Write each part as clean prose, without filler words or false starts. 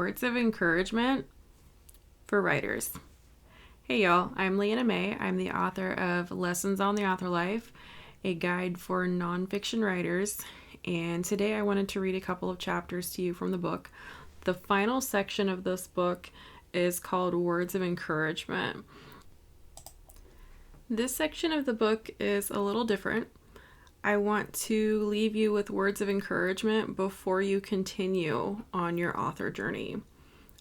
Words of encouragement for writers. Hey y'all, I'm Leanna Mae. I'm the author of Lessons on the Author Life, a guide for nonfiction writers. And today I wanted to read a couple of chapters to you from the book. The final section of this book is called Words of Encouragement. This section of the book is a little different. I want to leave you with words of encouragement before you continue on your author journey.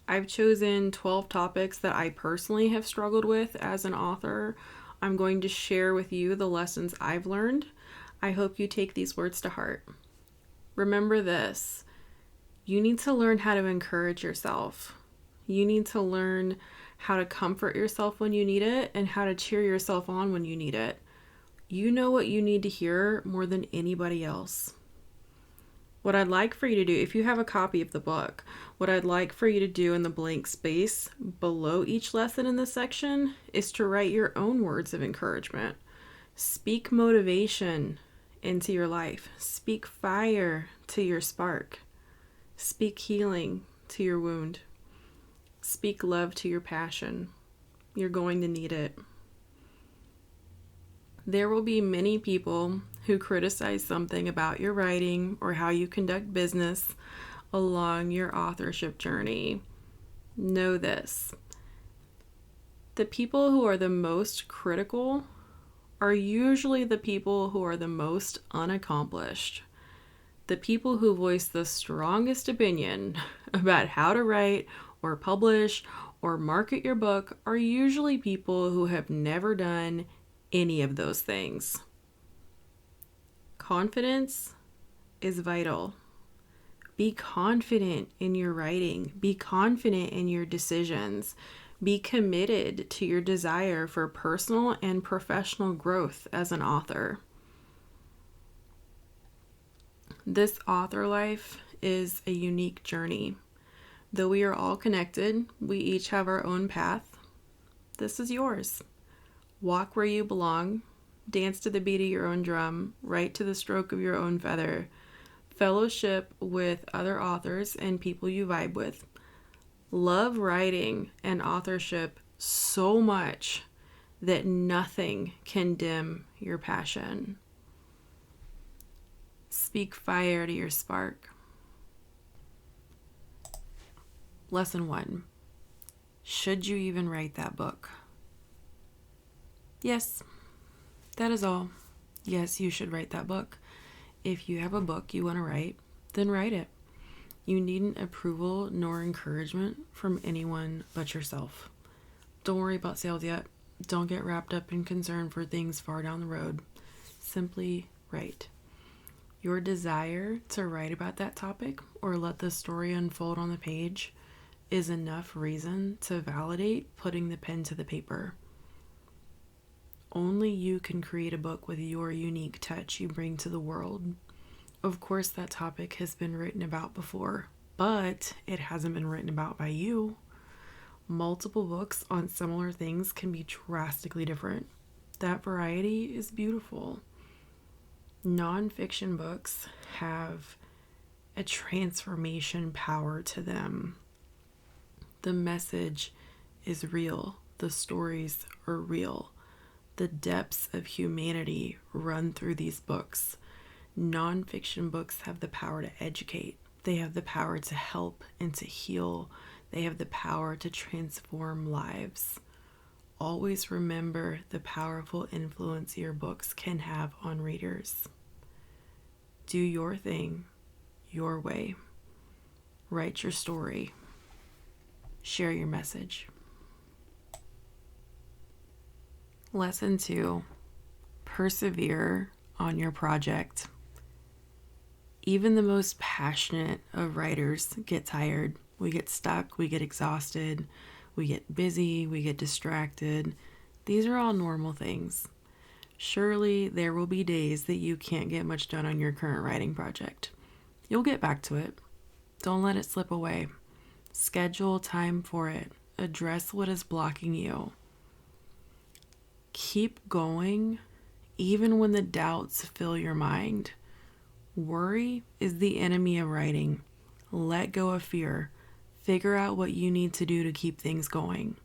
I've chosen 12 topics that I personally have struggled with as an author. I'm going to share with you the lessons I've learned. I hope you take these words to heart. Remember this: you need to learn how to encourage yourself. You need to learn how to comfort yourself when you need it and how to cheer yourself on when you need it. You know what you need to hear more than anybody else. What I'd like for you to do, if you have a copy of the book, what I'd like for you to do in the blank space below each lesson in this section is to write your own words of encouragement. Speak motivation into your life. Speak fire to your spark. Speak healing to your wound. Speak love to your passion. You're going to need it. There will be many people who criticize something about your writing or how you conduct business along your authorship journey. Know this: the people who are the most critical are usually the people who are the most unaccomplished. The people who voice the strongest opinion about how to write or publish or market your book are usually people who have never done any of those things. Confidence is vital. Be confident in your writing. Be confident in your decisions. Be committed to your desire for personal and professional growth as an author. This author life is a unique journey. Though we are all connected, we each have our own path. This is yours. Walk where you belong, dance to the beat of your own drum, write to the stroke of your own feather, fellowship with other authors and people you vibe with. Love writing and authorship so much that nothing can dim your passion. Speak fire to your spark. Lesson 1. Should you even write that book? Yes, that is all. Yes, you should write that book. If you have a book you want to write, then write it. You needn't approval nor encouragement from anyone but yourself. Don't worry about sales yet. Don't get wrapped up in concern for things far down the road. Simply write. Your desire to write about that topic or let the story unfold on the page is enough reason to validate putting the pen to the paper. Only you can create a book with your unique touch you bring to the world. Of course, that topic has been written about before, but it hasn't been written about by you. Multiple books on similar things can be drastically different. That variety is beautiful. Nonfiction books have a transformation power to them. The message is real. The stories are real. The depths of humanity run through these books. Nonfiction books have the power to educate. They have the power to help and to heal. They have the power to transform lives. Always remember the powerful influence your books can have on readers. Do your thing, your way. Write your story. Share your message. Lesson 2. Persevere on your project. Even the most passionate of writers get tired. We get stuck, we get exhausted, we get busy, we get distracted. These are all normal things. Surely there will be days that you can't get much done on your current writing project. You'll get back to it. Don't let it slip away. Schedule time for it. Address what is blocking you. Keep going even when the doubts fill your mind. Worry is the enemy of writing. Let go of fear. Figure out what you need to do to keep things going.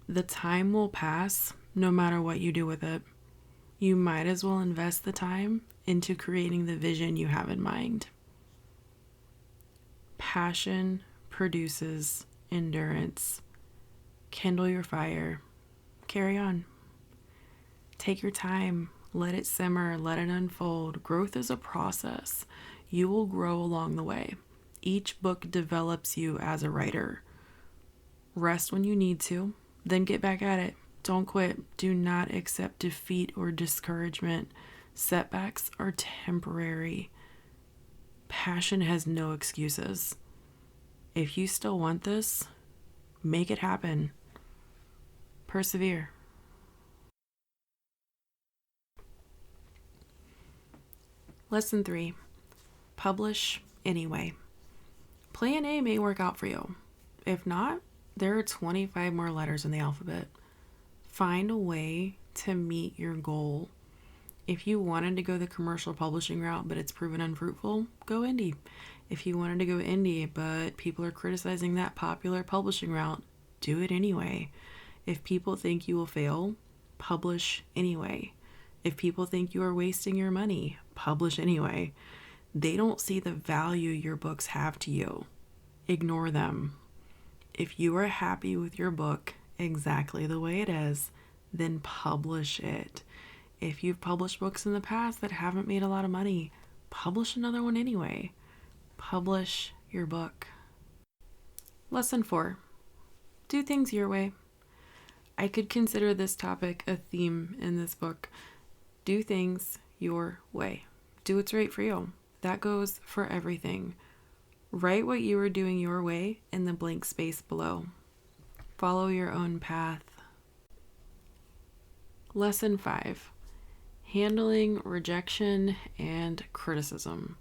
The time will pass no matter what you do with it. You might as well invest the time into creating the vision you have in mind. Passion produces endurance. Kindle your fire. Carry on. Take your time. Let it simmer. Let it unfold. Growth is a process. You will grow along the way. Each book develops you as a writer. Rest when you need to, then get back at it. Don't quit. Do not accept defeat or discouragement. Setbacks are temporary. Passion has no excuses. If you still want this, make it happen. Persevere. Lesson 3. Publish anyway. Plan A may work out for you. If not, there are 25 more letters in the alphabet. Find a way to meet your goal. If you wanted to go the commercial publishing route but it's proven unfruitful, go indie. If you wanted to go indie but people are criticizing that popular publishing route, do it anyway. If people think you will fail, publish anyway. If people think you are wasting your money, publish anyway. They don't see the value your books have to you. Ignore them. If you are happy with your book exactly the way it is, then publish it. If you've published books in the past that haven't made a lot of money, publish another one anyway. Publish your book. Lesson 4. Do things your way. I could consider this topic a theme in this book. Do things your way. Do what's right for you. That goes for everything. Write what you are doing your way in the blank space below. Follow your own path. Lesson 5. Handling rejection and criticism.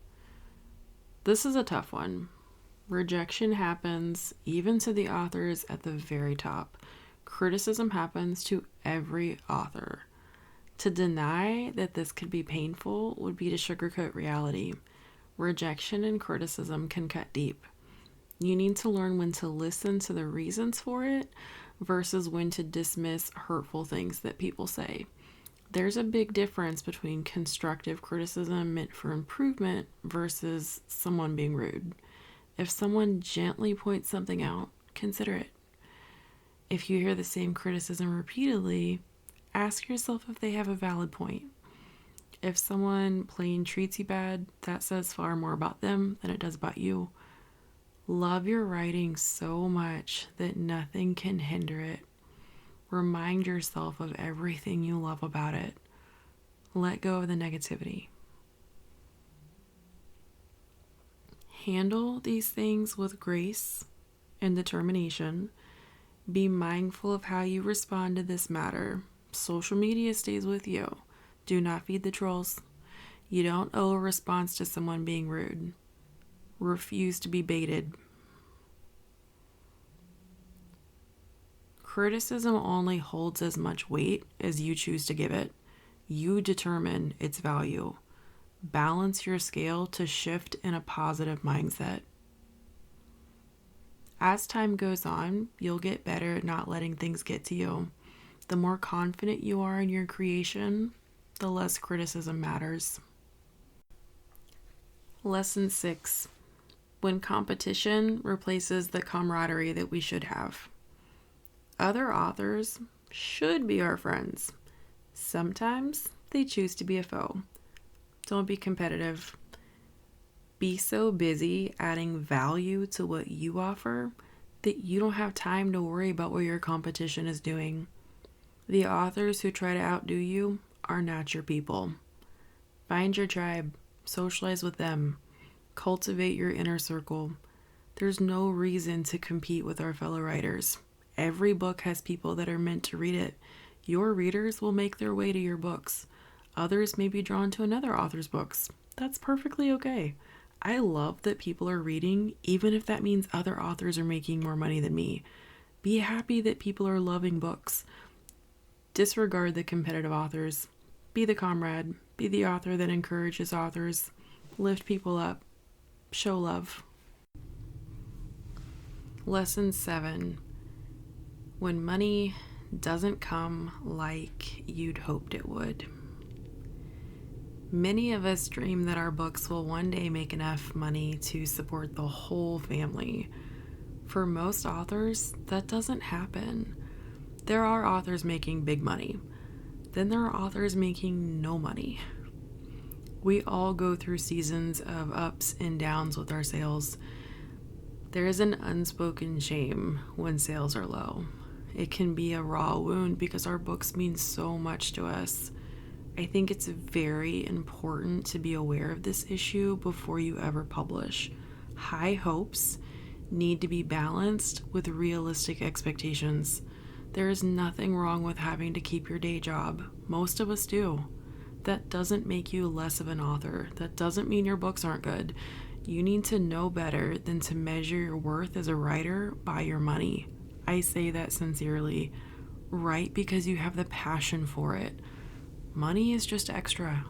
This is a tough one. Rejection happens even to the authors at the very top. Criticism happens to every author. To deny that this could be painful would be to sugarcoat reality. Rejection and criticism can cut deep. You need to learn when to listen to the reasons for it versus when to dismiss hurtful things that people say. There's a big difference between constructive criticism meant for improvement versus someone being rude. If someone gently points something out, consider it. If you hear the same criticism repeatedly, ask yourself if they have a valid point. If someone plain treats you bad, that says far more about them than it does about you. Love your writing so much that nothing can hinder it. Remind yourself of everything you love about it. Let go of the negativity. Handle these things with grace and determination. Be mindful of how you respond to this matter. Social media stays with you. Do not feed the trolls. You don't owe a response to someone being rude. Refuse to be baited. Criticism only holds as much weight as you choose to give it. You determine its value. Balance your scale to shift in a positive mindset. As time goes on, you'll get better at not letting things get to you. The more confident you are in your creation, the less criticism matters. Lesson 6. When competition replaces the camaraderie that we should have. Other authors should be our friends. Sometimes they choose to be a foe. Don't be competitive. Be so busy adding value to what you offer that you don't have time to worry about what your competition is doing. The authors who try to outdo you are not your people. Find your tribe, socialize with them, cultivate your inner circle. There's no reason to compete with our fellow writers. Every book has people that are meant to read it. Your readers will make their way to your books. Others may be drawn to another author's books. That's perfectly okay. I love that people are reading, even if that means other authors are making more money than me. Be happy that people are loving books. Disregard the competitive authors. Be the comrade. Be the author that encourages authors. Lift people up. Show love. Lesson 7. When money doesn't come like you'd hoped it would. Many of us dream that our books will one day make enough money to support the whole family. For most authors, that doesn't happen. There are authors making big money. Then there are authors making no money. We all go through seasons of ups and downs with our sales. There is an unspoken shame when sales are low. It can be a raw wound because our books mean so much to us. I think it's very important to be aware of this issue before you ever publish. High hopes need to be balanced with realistic expectations. There is nothing wrong with having to keep your day job. Most of us do. That doesn't make you less of an author. That doesn't mean your books aren't good. You need to know better than to measure your worth as a writer by your money. I say that sincerely. Write because you have the passion for it. Money is just extra.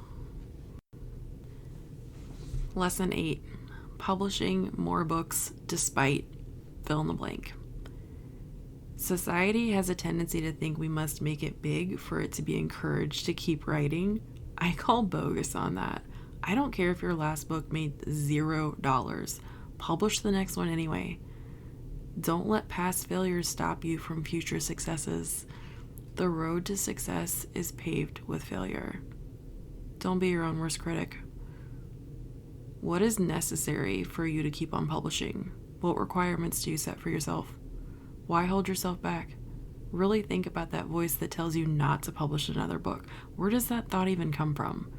Lesson 8. Publishing more books despite fill in the blank. Society has a tendency to think we must make it big for it to be encouraged to keep writing. I call bogus on that. I don't care if your last book made $0. Publish the next one anyway. Don't let past failures stop you from future successes. The road to success is paved with failure. Don't be your own worst critic. What is necessary for you to keep on publishing? What requirements do you set for yourself? Why hold yourself back? Really think about that voice that tells you not to publish another book. Where does that thought even come from?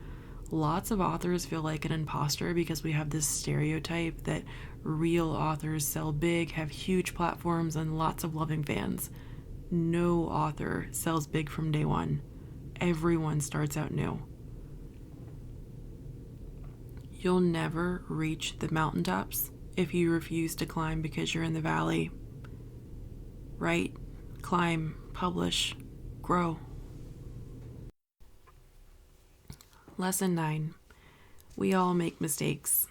Lots of authors feel like an imposter because we have this stereotype that real authors sell big, have huge platforms, and lots of loving fans. No author sells big from day one. Everyone starts out new. You'll never reach the mountaintops if you refuse to climb because you're in the valley. Write, climb, publish, grow. Lesson 9. We all make mistakes.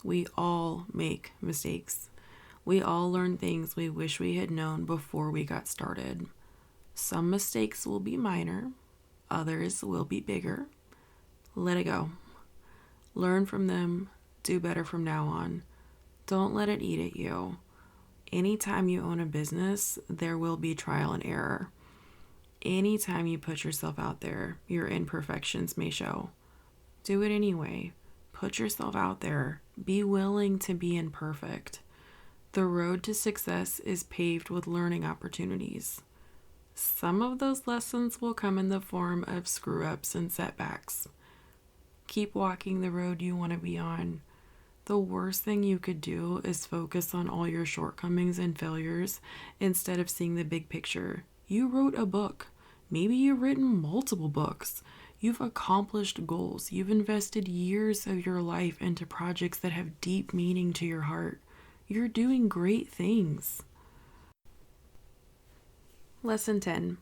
We all make mistakes. We all learn things we wish we had known before we got started. Some mistakes will be minor, others will be bigger. Let it go. Learn from them, do better from now on. Don't let it eat at you. Anytime you own a business, there will be trial and error. Anytime you put yourself out there, your imperfections may show. Do it anyway. Put yourself out there. Be willing to be imperfect. The road to success is paved with learning opportunities. Some of those lessons will come in the form of screw-ups and setbacks. Keep walking the road you want to be on. The worst thing you could do is focus on all your shortcomings and failures instead of seeing the big picture. You wrote a book. Maybe you've written multiple books. You've accomplished goals. You've invested years of your life into projects that have deep meaning to your heart. You're doing great things. Lesson 10.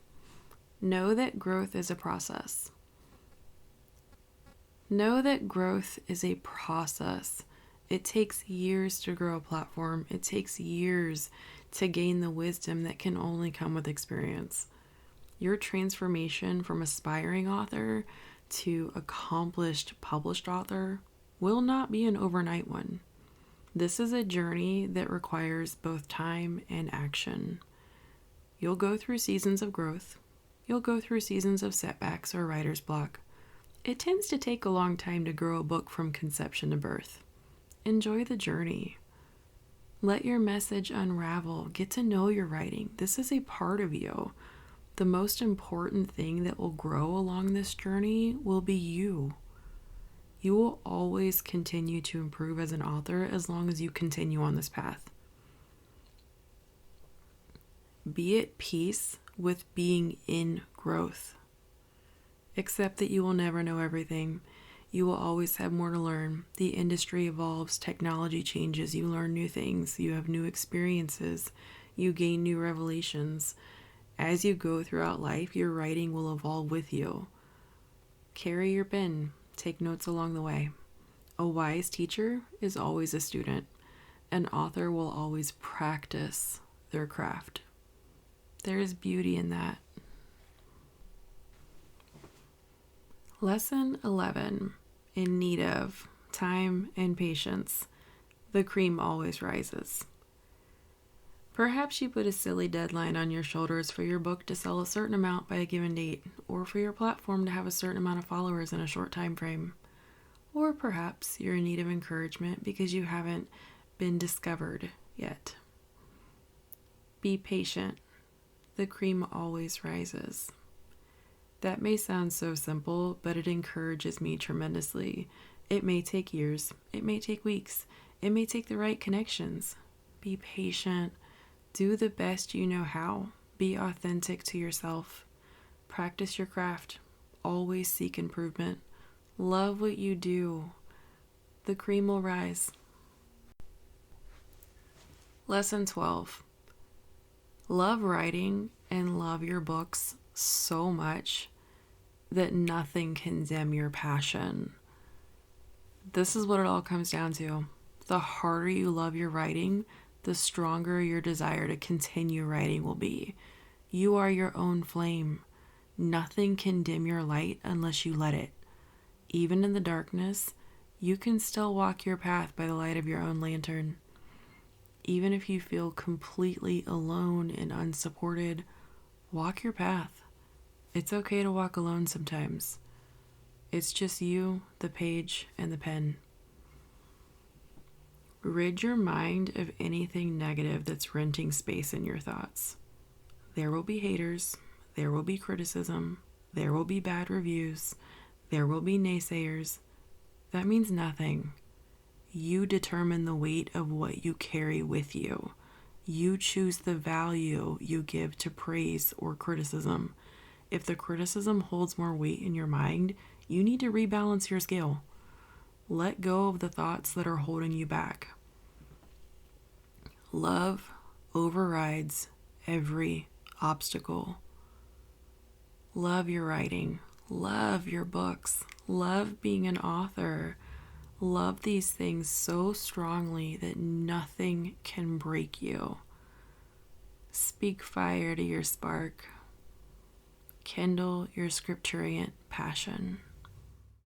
Know that growth is a process. Know that growth is a process. It takes years to grow a platform. It takes years to gain the wisdom that can only come with experience. Your transformation from aspiring author to accomplished published author will not be an overnight one. This is a journey that requires both time and action. You'll go through seasons of growth. You'll go through seasons of setbacks or writer's block. It tends to take a long time to grow a book from conception to birth. Enjoy the journey. Let your message unravel. Get to know your writing. This is a part of you. The most important thing that will grow along this journey will be you. You will always continue to improve as an author as long as you continue on this path. Be at peace with being in growth. Accept that you will never know everything. You will always have more to learn. The industry evolves, technology changes, you learn new things, you have new experiences, you gain new revelations. As you go throughout life, your writing will evolve with you. Carry your pen. Take notes along the way. A wise teacher is always a student. An author will always practice their craft. There is beauty in that. Lesson 11. In need of time and patience, the cream always rises. Perhaps you put a silly deadline on your shoulders for your book to sell a certain amount by a given date, or for your platform to have a certain amount of followers in a short time frame. Or perhaps you're in need of encouragement because you haven't been discovered yet. Be patient. The cream always rises. That may sound so simple, but it encourages me tremendously. It may take years. It may take weeks. It may take the right connections. Be patient. Do the best you know how. Be authentic to yourself. Practice your craft. Always seek improvement. Love what you do. The cream will rise. Lesson 12. Love writing and love your books so much that nothing can dim your passion. This is what it all comes down to. The harder you love your writing, the stronger your desire to continue writing will be. You are your own flame. Nothing can dim your light unless you let it. Even in the darkness, you can still walk your path by the light of your own lantern. Even if you feel completely alone and unsupported, walk your path. It's okay to walk alone sometimes. It's just you, the page, and the pen. Rid your mind of anything negative that's renting space in your thoughts. There will be haters. There will be criticism. There will be bad reviews. There will be naysayers. That means nothing. You determine the weight of what you carry with you. You choose the value you give to praise or criticism. If the criticism holds more weight in your mind, you need to rebalance your scale. Let go of the thoughts that are holding you back. Love overrides every obstacle. Love your writing. Love your books. Love being an author. Love these things so strongly that nothing can break you. Speak fire to your spark. Kindle your scripturient passion.